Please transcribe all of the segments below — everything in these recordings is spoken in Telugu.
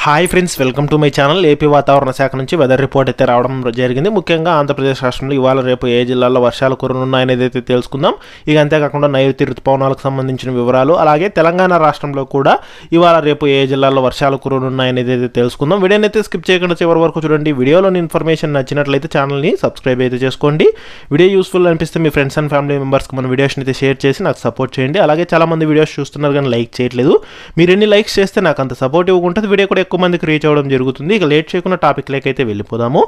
Hi friends, welcome to my channel. AP వాతావరణ శాఖ నుంచి వెదర్ రిపోర్ట్ అయితే రావడం జరిగింది. ముఖ్యంగా ఆంధ్రప్రదేశ్ రాష్ట్రంలో ఇవాళ రేపు ఏ జిల్లాల్లో వర్షాలు కురనున్నాయనేది అయితే తెలుసుకుందాం. ఇక అంతేకాకుండా నైరుతి ఋతుపవనాలకు సంబంధించిన వివరాలు, అలాగే తెలంగాణ రాష్ట్రంలో కూడా ఇవాళ రేపు ఏ జిల్లాల్లో వర్షాలు కురనున్నాయనేది అయితే తెలుసుకుందాం. వీడియోని అయితే స్కిప్ చేయకుండా చివరి వరకు చూడండి. వీడియోలోని ఇన్ఫర్మేషన్ నచ్చినట్లయితే ఛానల్ని సబ్స్క్రైబ్ అయితే చేసుకోండి. వీడియో యూస్ఫుల్ అనిపిస్తే మీ ఫ్రెండ్స్ అండ్ ఫ్యామిలీ మెంబర్స్కి మన వీడియోస్ని అయితే షేర్ చేసి నాకు సపోర్ట్ చేయండి. అలాగే చాలామంది వీడియోస్ చూస్తున్నారు కానీ లైక్ చేయట్లేదు. మీరు ఎన్ని లైక్స్ చేస్తే నాకు అంత సపోర్టివ్గా ఉంటుంది. వీడియో కూడా ఎక్కువ మందికి రీచ్ అవ్వడం జరుగుతుంది. ఇక లేట్ చేయకుండా టాపిక్ లేకైతే వెళ్ళిపోదాము.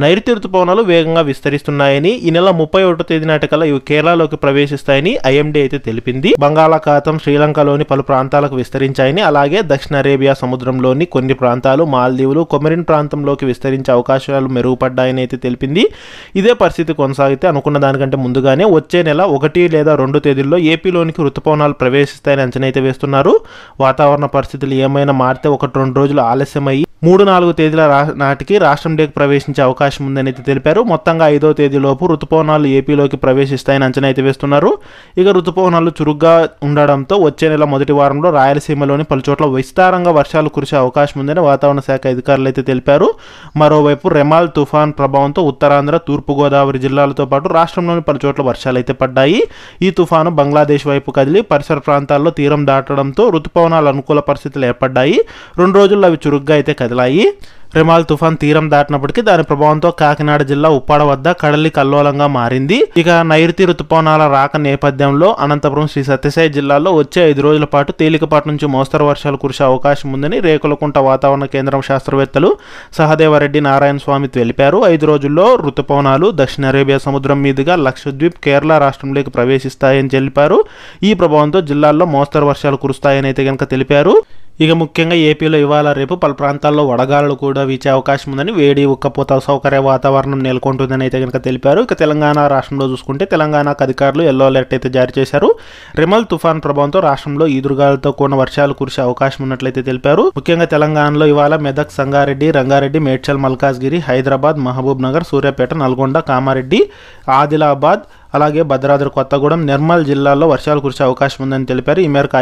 నైరుతి ఋతుపవనాలు వేగంగా విస్తరిస్తున్నాయని, ఈ నెల 31వ తేదీ నాటికల్లా ఇవి కేరళలోకి ప్రవేశిస్తాయని ఐఎండీ అయితే తెలిపింది. బంగాళాఖాతం శ్రీలంకలోని పలు ప్రాంతాలకు విస్తరించాయని, అలాగే దక్షిణ అరేబియా సముద్రంలోని కొన్ని ప్రాంతాలు, మాల్దీవులు, కొమెరిన్ ప్రాంతంలోకి విస్తరించే అవకాశాలు మెరుగుపడ్డాయని అయితే తెలిపింది. ఇదే పరిస్థితి కొనసాగితే అనుకున్న దానికంటే ముందుగానే వచ్చే నెల 1 లేదా 2 తేదీల్లో ఏపీలోనికి ఋతుపవనాలు ప్రవేశిస్తాయని అంచనా అయితే వేస్తున్నారు. వాతావరణ పరిస్థితులు ఏమైనా మారితే 1-2 రోజులు ఆలస్యమయ్యి 3-4 తేదీల నాటికి రాష్ట్రంలోకి ప్రవేశించే అవకాశం ఉందని అయితే తెలిపారు. మొత్తంగా 5వ తేదీలోపు ఋతుపవనాలు ఏపీలోకి ప్రవేశిస్తాయని అంచనా అయితే వేస్తున్నారు. ఇక ఋతుపవనాలు చురుగ్గా ఉండడంతో వచ్చే నెల మొదటి వారంలో రాయలసీమలోని పలుచోట్ల విస్తారంగా వర్షాలు కురిసే అవకాశం ఉందని వాతావరణ శాఖ అధికారులు అయితే తెలిపారు. మరోవైపు రెమాల్ తుఫాన్ ప్రభావంతో ఉత్తరాంధ్ర, తూర్పుగోదావరి జిల్లాలతో పాటు రాష్ట్రంలోని పలుచోట్ల వర్షాలు అయితే పడ్డాయి. ఈ తుఫాను బంగ్లాదేశ్ వైపు కదిలి పరిసర ప్రాంతాల్లో తీరం దాటడంతో ఋతుపవనాలు అనుకూల పరిస్థితులు ఏర్పడ్డాయి. 2 రోజుల్లో అవి చురుగ్గా అయితే కదిలాయి. రెమాల్ తుఫాన్ తీరం దాటినప్పటికీ దాని ప్రభావంతో కాకినాడ జిల్లా ఉప్పాడ వద్ద కడలి కల్లోలంగా మారింది. ఇక నైరుతి ఋతుపవనాల రాక నేపథ్యంలో అనంతపురం, శ్రీ సత్యసాయి జిల్లాల్లో వచ్చే 5 రోజుల పాటు తేలికపాటి నుంచి మోస్తరు వర్షాలు కురిసే అవకాశం ఉందని రేకులకుంట వాతావరణ కేంద్రం శాస్త్రవేత్తలు సహదేవరెడ్డి నారాయణ స్వామి తెలిపారు. 5 రోజుల్లో ఋతుపవనాలు దక్షిణ అరేబియా సముద్రం మీదుగా లక్షద్వీప్, కేరళ రాష్ట్రంలోకి ప్రవేశిస్తాయని తెలిపారు. ఈ ప్రభావంతో జిల్లాల్లో మోస్తరు వర్షాలు కురుస్తాయని అయితే కనుక తెలిపారు. ఇక ముఖ్యంగా ఏపీలో ఇవాళ రేపు పలు ప్రాంతాల్లో వడగాలులు కూడా వీచే అవకాశం ఉందని, వేడి, ఉక్కపోత, సౌకర్య వాతావరణం నెలకొంటుందని అయితే కనుక తెలిపారు. ఇక తెలంగాణ రాష్ట్రంలో చూసుకుంటే తెలంగాణకు అధికారులు ఎల్లో అలర్ట్ అయితే జారీ చేశారు. రెమల్ తుఫాన్ ప్రభావంతో రాష్ట్రంలో ఈదురుగాలతో కూడిన వర్షాలు కురిసే అవకాశం ఉన్నట్లయితే తెలిపారు. ముఖ్యంగా తెలంగాణలో ఇవాళ మెదక్, సంగారెడ్డి, రంగారెడ్డి, మేడ్చల్, మల్కాజ్గిరి, హైదరాబాద్, మహబూబ్ నగర్, సూర్యాపేట, నల్గొండ, కామారెడ్డి, ఆదిలాబాద్, అలాగే భద్రాద్రి కొత్తగూడెం, నిర్మల్ జిల్లాల్లో వర్షాలు కురిసే అవకాశం ఉందని తెలిపారు. ఈ మేరకు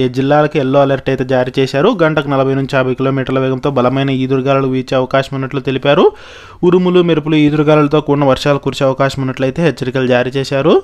ఈ జిల్లాలకి ఎల్లో అలర్ట్ అయితే జారీ చేశారు. గంటకు 40 నుంచి 50 కిలోమీటర్ల వేగంతో బలమైన ఈదురుగాలులు వీచే అవకాశం ఉన్నట్లు తెలిపారు. ఉరుములు, మెరుపులు, ఈదురుగాలులతో కూడిన వర్షాలు కురిసే అవకాశం ఉన్నట్లయితే హెచ్చరికలు జారీ చేశారు.